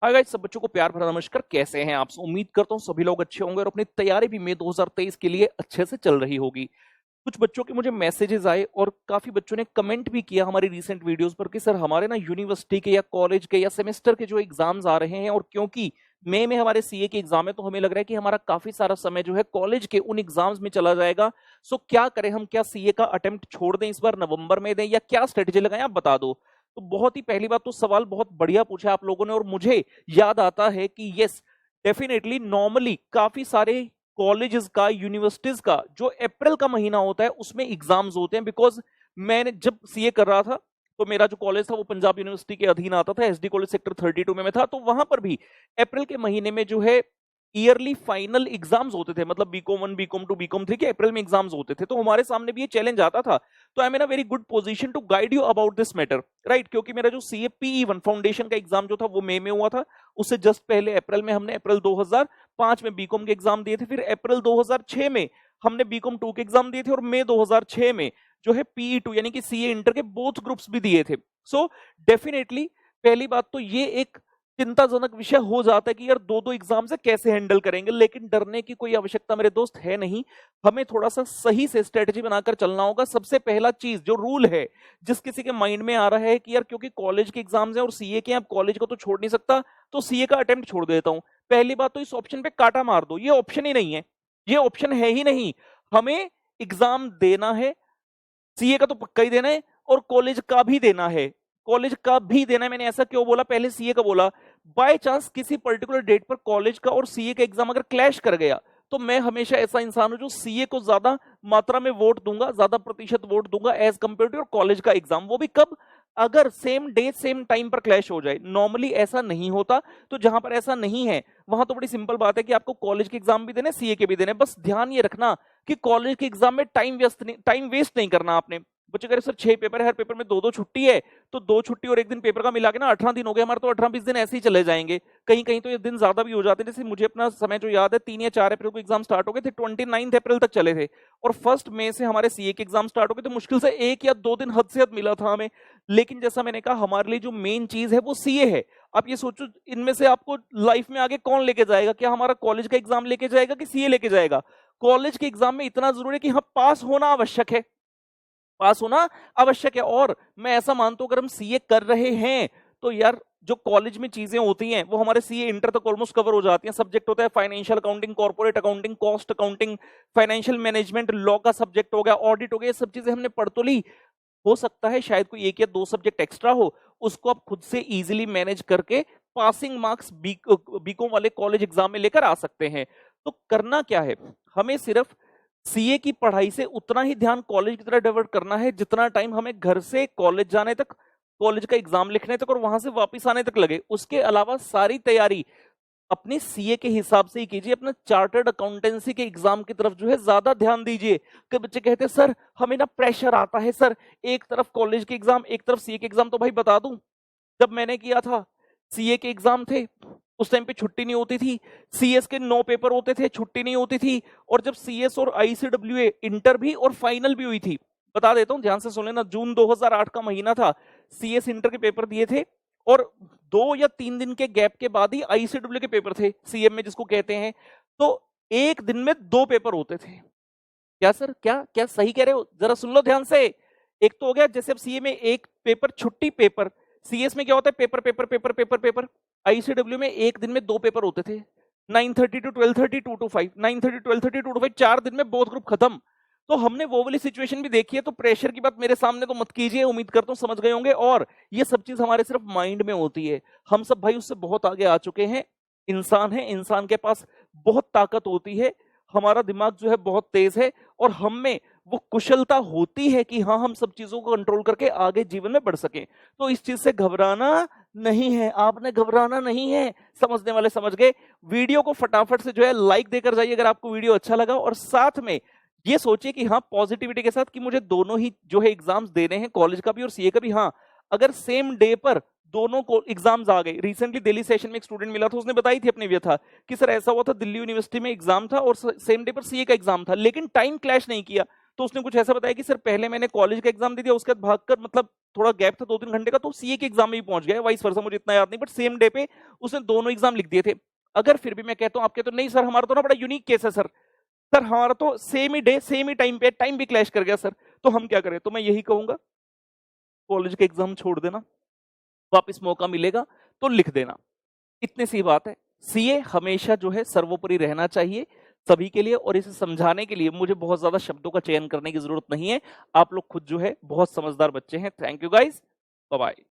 Hi guys, सब बच्चों को प्यार भरा नमस्कार। कैसे हैं आप? उम्मीद करता हूँ सभी लोग अच्छे होंगे और अपनी तैयारी भी मई 2023 के लिए अच्छे से चल रही होगी। कुछ बच्चों के मुझे मैसेजेस आए और काफी बच्चों ने कमेंट भी किया हमारी रीसेंट वीडियोस पर कि सर हमारे ना यूनिवर्सिटी के या कॉलेज के या सेमेस्टर के जो एग्जाम्स आ रहे हैं, और क्योंकि मई में हमारे सीए के एग्जाम है तो हमें लग रहा है कि हमारा काफी सारा समय जो है कॉलेज के उन एग्जाम्स में चला जाएगा। सो क्या करें हम? क्या सीए का अटेम्प्ट छोड़ दें, इस बार नवंबर में दें, या क्या स्ट्रेटेजी लगाएं? आप बता दो। तो बहुत ही पहली बात तो सवाल बहुत बढ़िया पूछा आप लोगों ने, और मुझे याद आता है कि यस, डेफिनेटली नॉर्मली काफी सारे कॉलेजेस का, यूनिवर्सिटीज का जो अप्रैल का महीना होता है उसमें एग्जाम्स होते हैं। बिकॉज मैंने जब सीए कर रहा था तो मेरा जो कॉलेज था वो पंजाब यूनिवर्सिटी के अधीन आता था, एसडी कॉलेज सेक्टर 32 में मैं था। तो वहां पर भी अप्रैल के महीने में जो है ईयरली फाइनल एग्जाम्स होते थे, मतलब बीकॉम 1, बीकॉम 2, बीकॉम 3 के अप्रैल में एग्जाम्स होते थे। तो हमारे सामने भी ये चैलेंज आता था। तो I am in a very good position to guide you about this matter, right? क्योंकि मेरा जो CAPE1 फाउंडेशन का एग्जाम जो था वो मई में हुआ था। उससे जस्ट पहले अप्रैल में हमने अप्रैल 2005 में बीकॉम के एग्जाम दिए थे। फिर अप्रैल 2006 में हमने बीकॉम 2 के एग्जाम दिए थे, और मई 2006 में जो है PE2 यानी कि सीए इंटर के बोथ ग्रुप्स भी दिए थे। सो डेफिनेटली पहली बात तो ये एक चिंताजनक विषय हो जाता है कि यार दो दो एग्जाम से कैसे हैंडल करेंगे, लेकिन डरने की कोई आवश्यकता मेरे दोस्त है नहीं। हमें थोड़ा सा सही से स्ट्रेटजी बनाकर चलना होगा। सबसे पहला चीज जो रूल है, जिस किसी के माइंड में आ रहा है कि यार क्योंकि कॉलेज के एग्जाम्स हैं और सीए के, अब कॉलेज को तो छोड़ नहीं सकता तो सीए का अटेम्प्ट छोड़ देता हूं। पहली बात तो इस ऑप्शन पे काटा मार दो, ये ऑप्शन ही नहीं है, ये ऑप्शन है ही नहीं। हमें एग्जाम देना है, सीए का तो पक्का ही देना है और कॉलेज का भी देना है। कॉलेज का भी देना है। मैंने ऐसा क्यों बोला, पहले सीए का बोला। बाय चांस किसी पर्टिकुलर डेट पर कॉलेज का और सीए का एग्जाम अगर क्लैश कर गया तो मैं हमेशा ऐसा इंसान हूं जो सीए को ज्यादा मात्रा में वोट दूंगा, ज्यादा प्रतिशत वोट दूंगा एज कंपेयर टू कॉलेज का एग्जाम। वो भी कब? अगर सेम डे सेम टाइम पर क्लैश हो जाए। नॉर्मली ऐसा नहीं होता। तो जहां पर ऐसा नहीं है वहां तो बड़ी सिंपल बात है कि आपको कॉलेज के एग्जाम भी देने, सीए के भी देने। बस ध्यान ये रखना कि कॉलेज के एग्जाम में टाइम वेस्ट नहीं करना आपने। बच्चे कह रहे सर 6 पेपर है, हर पेपर में 2-2 छुट्टी है, तो 2 छुट्टी और 1 दिन पेपर का मिला के ना 18 दिन हो गए हमारे। तो 18-20 दिन ऐसे ही चले जाएंगे। कहीं कहीं तो ये दिन ज्यादा भी हो जाते हैं। जैसे मुझे अपना समय जो याद है, 3 या 4 अप्रैल को एग्जाम स्टार्ट हो गए थे, 29 अप्रैल तक चले थे, और 1 मई से हमारे सीए के एग्जाम स्टार्ट हो गए। तो मुश्किल से 1 या 2 दिन हद से हद मिला था हमें। लेकिन जैसा मैंने कहा, हमारे लिए जो मेन चीज है वो सीए है। आप ये सोचो, इनमें से आपको लाइफ में आगे कौन लेके जाएगा? क्या हमारा कॉलेज का एग्जाम लेके जाएगा कि सीए लेके जाएगा? कॉलेज के एग्जाम में इतना जरूरी है कि हाँ, पास होना आवश्यक है, पास होना आवश्यक है। और मैं ऐसा मानता हूं अगर हम सीए कर रहे हैं तो यार जो कॉलेज में चीजें होती हैं वो हमारे सीए इंटर तक ऑलमोस्ट कवर हो जाती हैं। सब्जेक्ट होता है financial accounting, corporate accounting, cost accounting, financial management, law का सब्जेक्ट हो गया, ऑडिट हो गया। ये सब चीजें हमने पढ़ तो ली। हो सकता है शायद कोई 1 या 2 सब्जेक्ट एक्स्ट्रा हो, उसको आप खुद से इजीली मैनेज करके पासिंग मार्क्स बीकॉम वाले कॉलेज एग्जाम में लेकर आ सकते हैं। तो करना क्या है, हमें सिर्फ सीए की पढ़ाई से उतना ही ध्यान कॉलेज की तरफ डाइवर्ट करना है जितना टाइम हमें घर से कॉलेज जाने तक, कॉलेज का एग्जाम लिखने तक और वहां से वापस आने तक लगे। उसके अलावा सारी तैयारी अपने सीए के हिसाब से ही कीजिए। अपना चार्टर्ड अकाउंटेंसी के एग्जाम की तरफ जो है ज्यादा ध्यान दीजिए। कि बच्चे कहते हैं सर हमें ना प्रेशर आता है, सर एक तरफ कॉलेज के एग्जाम एक तरफ सीए के एग्जाम। तो भाई बता दूं, जब मैंने किया था सीए के एग्जाम थे उस टाइम पे छुट्टी नहीं होती थी। सीएस के 9 पेपर होते थे, छुट्टी नहीं होती थी। और जब सीएस और आईसीडब्ल्यूए इंटर भी और फाइनल भी हुई थी, बता देता हूं ध्यान से सुन लेना, जून 2008 का महीना था, सीएस इंटर के पेपर दिए थे, और 2 या 3 दिन के गैप के बाद ही आईसीडब्ल्यू के पेपर थे, सीएम में जिसको कहते हैं। तो एक दिन में 2 पेपर होते थे। क्या सर, क्या क्या सही कह रहे हो? जरा सुन लो ध्यान से। एक तो हो गया जैसे अब सीए में एक पेपर छुट्टी पेपर, सीएस में क्या होता है paper paper paper paper paper, ICW में एक दिन में 2 पेपर होते थे, 9:30 to 12:30, 2 to 5, 9:30, 12:30, 2 to 5, 4 दिन में बोथ ग्रुप खत्म। तो हमने वो वाली सिचुएशन भी देखी है। तो प्रेशर की बात मेरे सामने तो मत कीजिए, उम्मीद करता हूं समझ गए होंगे। और ये सब चीज हमारे सिर्फ माइंड में होती है। हम सब भाई उससे बहुत आगे आ चुके हैं। इंसान है, इंसान के पास बहुत ताकत होती है, हमारा दिमाग जो है बहुत तेज है, और हम में वो कुशलता होती है कि हाँ हम सब चीजों को कंट्रोल करके आगे जीवन में बढ़ सकें। तो इस चीज से घबराना नहीं है, आपने घबराना नहीं है। समझने वाले समझ गए। वीडियो को फटाफट से जो है लाइक देकर जाइए अगर आपको वीडियो अच्छा लगा, और साथ में ये सोचिए कि हाँ पॉजिटिविटी के साथ कि मुझे दोनों ही जो है एग्जाम्स देने हैं, कॉलेज का भी और सीए का भी। हाँ, अगर सेम डे पर दोनों को एग्जाम्स आ गए। रिसेंटली दिल्ली सेशन में एक स्टूडेंट मिला था, उसने बताई थी अपनी व्यथा कि सर ऐसा हुआ था, दिल्ली यूनिवर्सिटी में एग्जाम था और सेम डे पर सीए का एग्जाम था, लेकिन टाइम क्लैश नहीं किया। तो उसने कुछ ऐसा बताया कि सर पहले मैंने कॉलेज का एग्जाम दे दिया, उसके बाद भागकर, मतलब थोड़ा गैप था 2-3 घंटे का, तो सीए के एग्जाम में भी पहुंच गया, वाइस वर्सा, मुझे इतना याद नहीं, बट सेम डे पे उसने दोनों एग्जाम लिख दिए थे। अगर फिर भी मैं कहता हूं, आप कहते हो नहीं सर हमारा तो ना बड़ा यूनिक केस है सर, सर हमारा तो सेम ही डे सेम ही टाइम पे, टाइम भी क्लैश कर गया सर, तो हम क्या करें? तो मैं यही कहूंगा, कॉलेज के एग्जाम छोड़ देना, वापस मौका मिलेगा तो लिख देना, इतनी सी बात है। सीए हमेशा जो है सर्वोपरि रहना चाहिए सभी के लिए, और इसे समझाने के लिए मुझे बहुत ज्यादा शब्दों का चयन करने की जरूरत नहीं है, आप लोग खुद जो है बहुत समझदार बच्चे हैं। Thank you guys, bye bye.